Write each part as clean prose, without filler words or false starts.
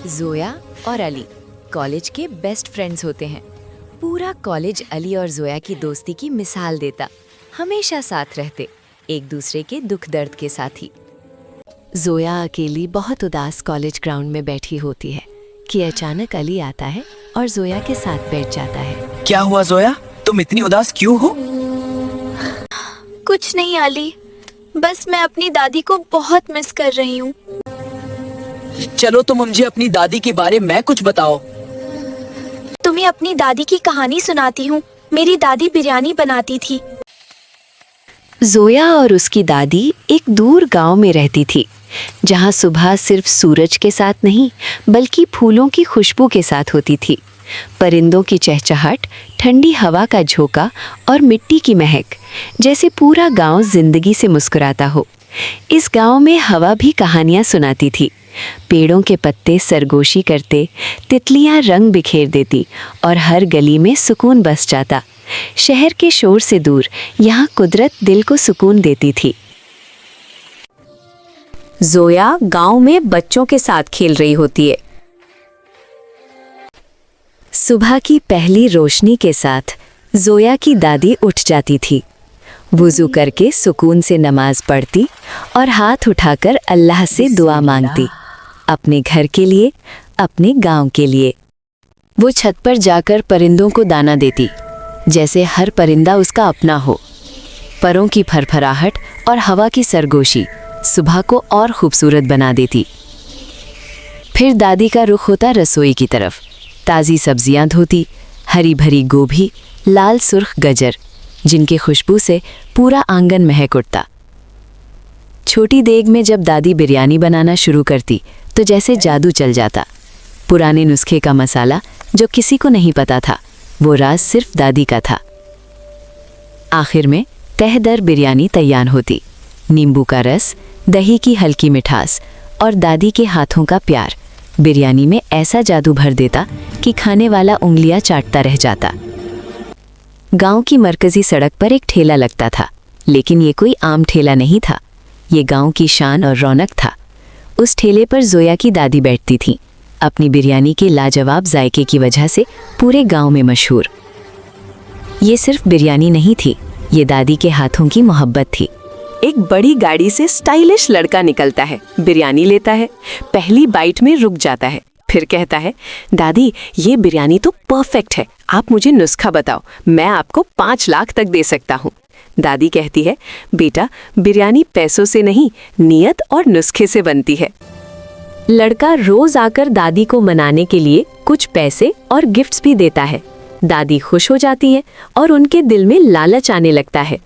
जोया और अली कॉलेज के best friends होते हैं। पूरा कॉलेज अली और जोया की दोस्ती की मिसाल देता। हमेशा साथ रहते, एक दूसरे के दुख दर्द के साथी। जोया अकेली बहुत उदास कॉलेज ग्राउंड में बैठी होती है कि अचानक अली आता है और जोया के साथ बैठ जाता है। क्या हुआ जोया, तुम इतनी उदास क्यों हो? कुछ नहीं अली, बस मैं अपनी दादी को बहुत मिस कर रही हूँ। चलो तो मुझे अपनी दादी के बारे में कुछ बताओ। तुम्हें अपनी दादी की कहानी सुनाती हूँ। मेरी दादी बिरयानी बनाती थी। जोया और उसकी दादी एक दूर गांव में रहती थी, जहां सुबह सिर्फ सूरज के साथ नहीं बल्कि फूलों की खुशबू के साथ होती थी। परिंदों की चहचहाट, ठंडी हवा का झोंका और मिट्टी की महक, जैसे पूरा गांव जिंदगी से मुस्कुराता हो। इस गांव में हवा भी कहानियां सुनाती थी। पेड़ों के पत्ते सरगोशी करते, तितलियां रंग बिखेर देती और हर गली में सुकून बस जाता। शहर के शोर से दूर यहाँ कुदरत दिल को सुकून देती थी। जोया गांव में बच्चों के साथ खेल रही होती है। सुबह की पहली रोशनी के साथ जोया की दादी उठ जाती थी। वुज़ू करके सुकून से नमाज पढ़ती और हाथ उठाकर अल्लाह से दुआ मांगती, अपने घर के लिए, अपने गांव के लिए। वो छत पर जाकर परिंदों को दाना देती, जैसे हर परिंदा उसका अपना हो। परों की फरफराहट और हवा की सरगोशी सुबह को और खूबसूरत बना देती। फिर दादी का रुख होता रसोई की तरफ। ताज़ी सब्जियां धोती, हरी भरी गोभी, लाल सुर्ख गजर, जिनकी खुशबू से पूरा आंगन महक उठता। छोटी देग में जब दादी बिरयानी बनाना शुरू करती तो जैसे जादू चल जाता। पुराने नुस्खे का मसाला जो किसी को नहीं पता था, वो राज सिर्फ दादी का था। आखिर में तहदर बिरयानी तैयार होती। नींबू का रस, दही की हल्की मिठास और दादी के हाथों का प्यार बिरयानी में ऐसा जादू भर देता कि खाने वाला उंगलियां चाटता रह जाता। गांव की मरकजी सड़क पर एक ठेला लगता था, लेकिन ये कोई आम ठेला नहीं था। ये गांव की शान और रौनक था। उस ठेले पर जोया की दादी बैठती थी, अपनी बिरयानी के लाजवाब जायके की वजह से पूरे गांव में मशहूर। ये सिर्फ बिरयानी नहीं थी, ये दादी के हाथों की मोहब्बत थी। एक बड़ी गाड़ी से स्टाइलिश लड़का निकलता है, बिरयानी लेता है, पहली बाइट में रुक जाता है, फिर कहता है, दादी ये बिरयानी तो परफेक्ट है, आप मुझे नुस्खा बताओ, मैं आपको 5 लाख तक दे सकता हूँ। दादी कहती है, बेटा बिरयानी पैसों से नहीं, नियत और नुस्खे से बनती है। लड़का रोज आकर दादी को मनाने के लिए कुछ पैसे और गिफ्ट्स भी देता है। दादी खुश हो जाती है और उनके दिल में लालच आने लगता है।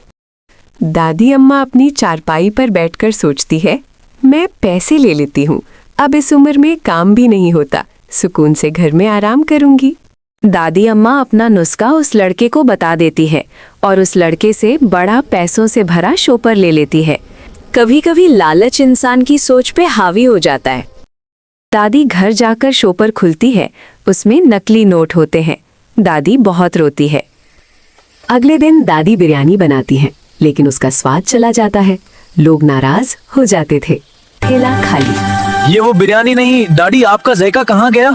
दादी अम्मा अपनी चारपाई पर बैठकर सोचती है, मैं पैसे ले लेती हूँ, अब इस उम्र में काम भी नहीं होता, सुकून से घर में आराम करूंगी। दादी अम्मा अपना नुस्खा उस लड़के को बता देती है और उस लड़के से बड़ा पैसों से भरा शॉपर ले लेती है। कभी कभी लालच इंसान की सोच पे हावी हो जाता है। दादी घर जाकर शॉपर खुलती है, उसमें नकली नोट होते हैं। दादी बहुत रोती है। अगले दिन दादी बिरयानी बनाती हैं, लेकिन उसका स्वाद चला जाता है। लोग नाराज हो जाते थे। ठेला खाली। ये वो बिरयानी नहीं, डैडी आपका जायका कहाँ गया?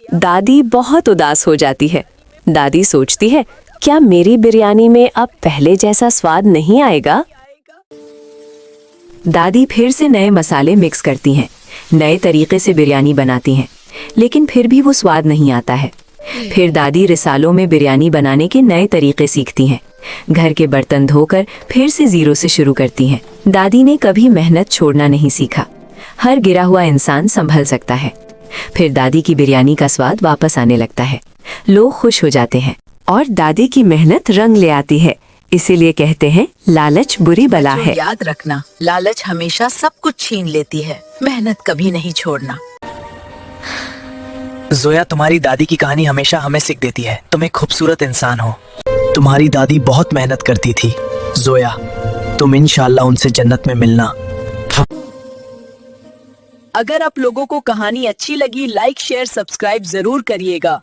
दादी बहुत उदास हो जाती है। दादी सोचती है, क्या मेरी बिरयानी में अब पहले जैसा स्वाद नहीं आएगा? दादी फिर से नए मसाले मिक्स करती हैं, नए तरीके से बिरयानी बनाती हैं, लेकिन फिर भी वो स्वाद नहीं आता है। फिर दादी रिसालों में बिरयानी बनाने के नए तरीके सीखती हैं। घर के बर्तन धोकर फिर से जीरो से शुरू करती हैं। दादी ने कभी मेहनत छोड़ना नहीं सीखा। हर गिरा हुआ इंसान संभल सकता है। फिर दादी की बिरयानी का स्वाद वापस आने लगता है। लोग खुश हो जाते हैं और दादी की मेहनत रंग ले आती है। इसीलिए कहते हैं, लालच बुरी बला है। याद रखना, लालच हमेशा सब कुछ छीन लेती है, मेहनत कभी नहीं छोड़ना। जोया, तुम्हारी दादी की कहानी हमेशा हमें सीख देती है, तुम एक खूबसूरत इंसान हो। तुम्हारी दादी बहुत मेहनत करती थी। जोया, तुम इंशाल्लाह उनसे जन्नत में मिलना। अगर आप लोगों को कहानी अच्छी लगी, लाइक शेयर सब्सक्राइब जरूर करिएगा।